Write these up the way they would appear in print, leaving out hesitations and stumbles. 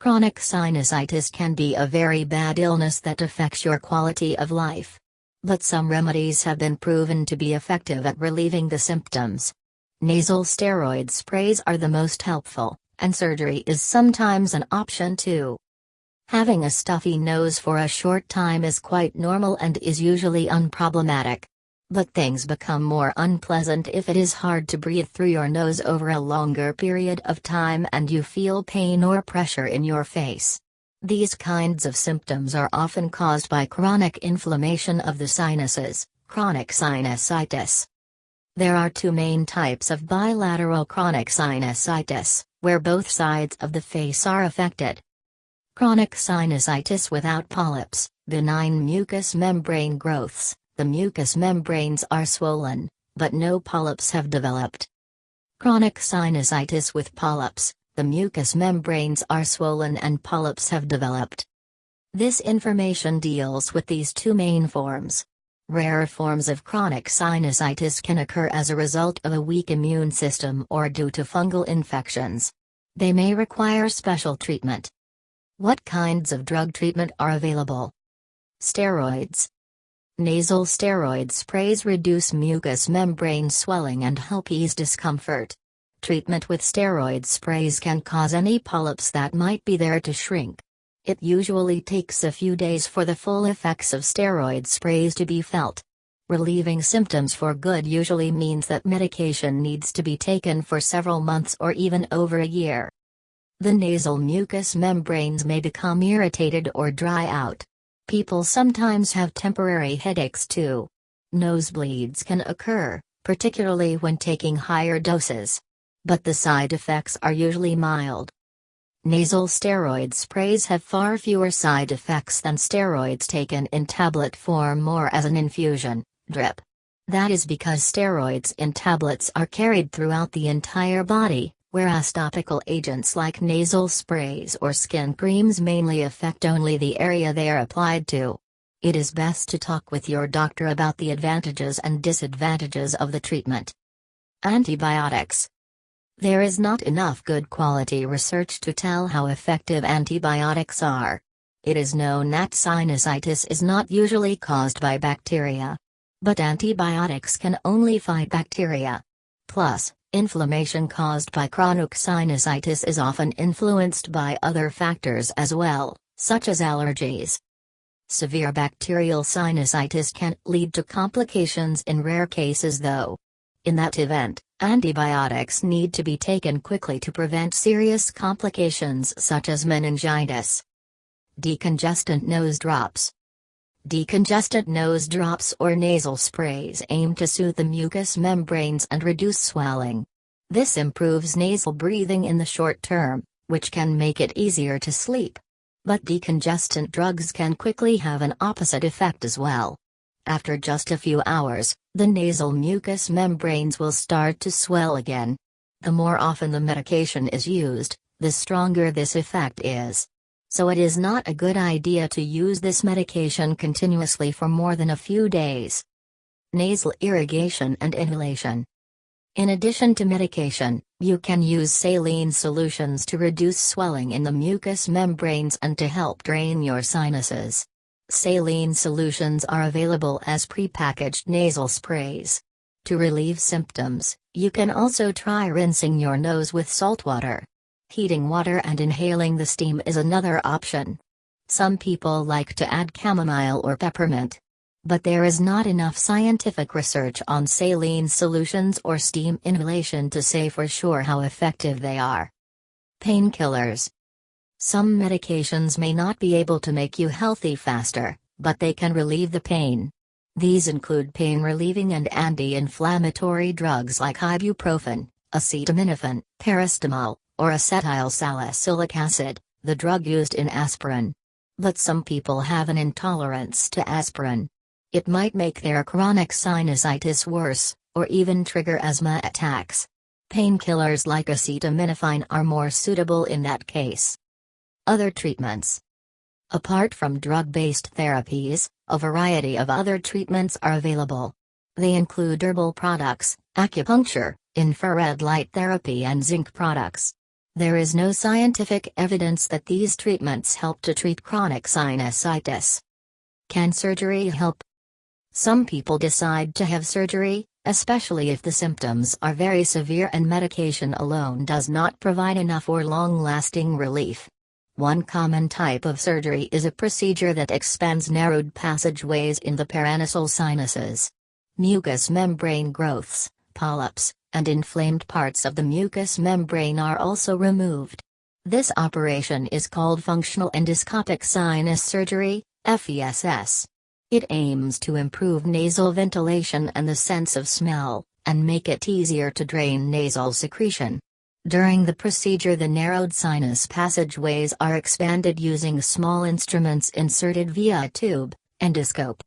Chronic sinusitis can be a very bad illness that affects your quality of life. But some remedies have been proven to be effective at relieving the symptoms. Nasal steroid sprays are the most helpful, and surgery is sometimes an option too. Having a stuffy nose for a short time is quite normal and is usually unproblematic. But things become more unpleasant if it is hard to breathe through your nose over a longer period of time and you feel pain or pressure in your face. These kinds of symptoms are often caused by chronic inflammation of the sinuses, chronic sinusitis. There are two main types of bilateral chronic sinusitis, where both sides of the face are affected. Chronic sinusitis without polyps, benign mucous membrane growths. The mucous membranes are swollen, but no polyps have developed. Chronic sinusitis with polyps, the mucous membranes are swollen and polyps have developed. This information deals with these two main forms. Rarer forms of chronic sinusitis can occur as a result of a weak immune system or due to fungal infections. They may require special treatment. What kinds of drug treatment are available? Steroids. Nasal steroid sprays reduce mucous membrane swelling and help ease discomfort. Treatment with steroid sprays can cause any polyps that might be there to shrink. It usually takes a few days for the full effects of steroid sprays to be felt. Relieving symptoms for good usually means that medication needs to be taken for several months or even over a year. The nasal mucous membranes may become irritated or dry out. People sometimes have temporary headaches too. Nosebleeds can occur, particularly when taking higher doses. But the side effects are usually mild. Nasal steroid sprays have far fewer side effects than steroids taken in tablet form or as an infusion, drip. That is because steroids in tablets are carried throughout the entire body, whereas topical agents like nasal sprays or skin creams mainly affect only the area they are applied to. It is best to talk with your doctor about the advantages and disadvantages of the treatment. Antibiotics. There is not enough good quality research to tell how effective antibiotics are. It is known that sinusitis is not usually caused by bacteria. But antibiotics can only fight bacteria. Plus, inflammation caused by chronic sinusitis is often influenced by other factors as well, such as allergies. Severe bacterial sinusitis can lead to complications in rare cases though. In that event, antibiotics need to be taken quickly to prevent serious complications such as meningitis. Decongestant nose drops. Decongestant nose drops or nasal sprays aim to soothe the mucous membranes and reduce swelling. This improves nasal breathing in the short term, which can make it easier to sleep. But decongestant drugs can quickly have an opposite effect as well. After just a few hours, the nasal mucous membranes will start to swell again. The more often the medication is used, the stronger this effect is. So it is not a good idea to use this medication continuously for more than a few days. Nasal irrigation and inhalation. In addition to medication, you can use saline solutions to reduce swelling in the mucous membranes and to help drain your sinuses. Saline solutions are available as prepackaged nasal sprays. To relieve symptoms, you can also try rinsing your nose with salt water. Heating water and inhaling the steam is another option. Some people like to add chamomile or peppermint. But there is not enough scientific research on saline solutions or steam inhalation to say for sure how effective they are. Painkillers. Some medications may not be able to make you healthy faster, but they can relieve the pain. These include pain-relieving and anti-inflammatory drugs like ibuprofen, acetaminophen, paracetamol, or acetylsalicylic acid, the drug used in aspirin. But some people have an intolerance to aspirin. It might make their chronic sinusitis worse, or even trigger asthma attacks. Painkillers like acetaminophen are more suitable in that case. Other treatments. Apart from drug-based therapies, a variety of other treatments are available. They include herbal products, acupuncture, infrared light therapy and zinc products. There is no scientific evidence that these treatments help to treat chronic sinusitis. Can surgery help? Some people decide to have surgery, especially if the symptoms are very severe and medication alone does not provide enough or long-lasting relief. One common type of surgery is a procedure that expands narrowed passageways in the paranasal sinuses. Mucous membrane growths, polyps, and inflamed parts of the mucous membrane are also removed. This operation is called functional endoscopic sinus surgery, FESS. It aims to improve nasal ventilation and the sense of smell, and make it easier to drain nasal secretion. During the procedure, the narrowed sinus passageways are expanded using small instruments inserted via a tube, endoscope.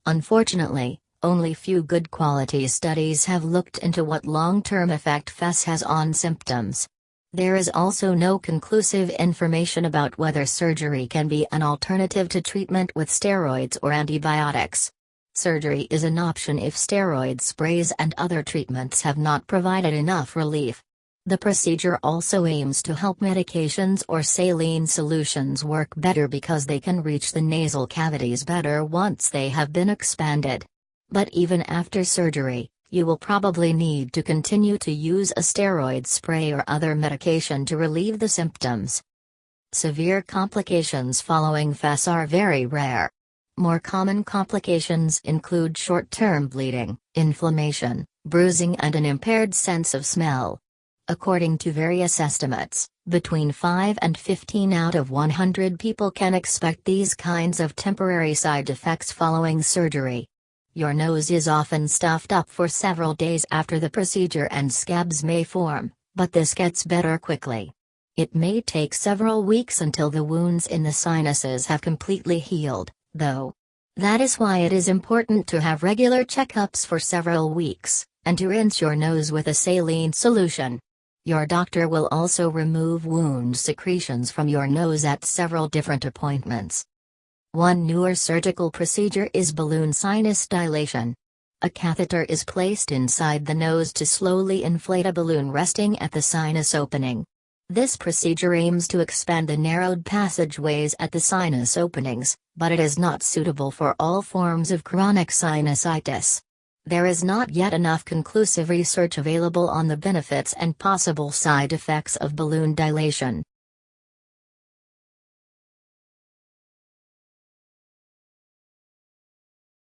Unfortunately, only few good quality studies have looked into what long-term effect FESS has on symptoms. There is also no conclusive information about whether surgery can be an alternative to treatment with steroids or antibiotics. Surgery is an option if steroid sprays and other treatments have not provided enough relief. The procedure also aims to help medications or saline solutions work better because they can reach the nasal cavities better once they have been expanded. But even after surgery, you will probably need to continue to use a steroid spray or other medication to relieve the symptoms. Severe complications following FESS are very rare. More common complications include short-term bleeding, inflammation, bruising, and an impaired sense of smell. According to various estimates, between 5 and 15 out of 100 people can expect these kinds of temporary side effects following surgery. Your nose is often stuffed up for several days after the procedure and scabs may form, but this gets better quickly. It may take several weeks until the wounds in the sinuses have completely healed, though. That is why it is important to have regular checkups for several weeks, and to rinse your nose with a saline solution. Your doctor will also remove wound secretions from your nose at several different appointments. One newer surgical procedure is balloon sinus dilation. A catheter is placed inside the nose to slowly inflate a balloon resting at the sinus opening. This procedure aims to expand the narrowed passageways at the sinus openings, but it is not suitable for all forms of chronic sinusitis. There is not yet enough conclusive research available on the benefits and possible side effects of balloon dilation.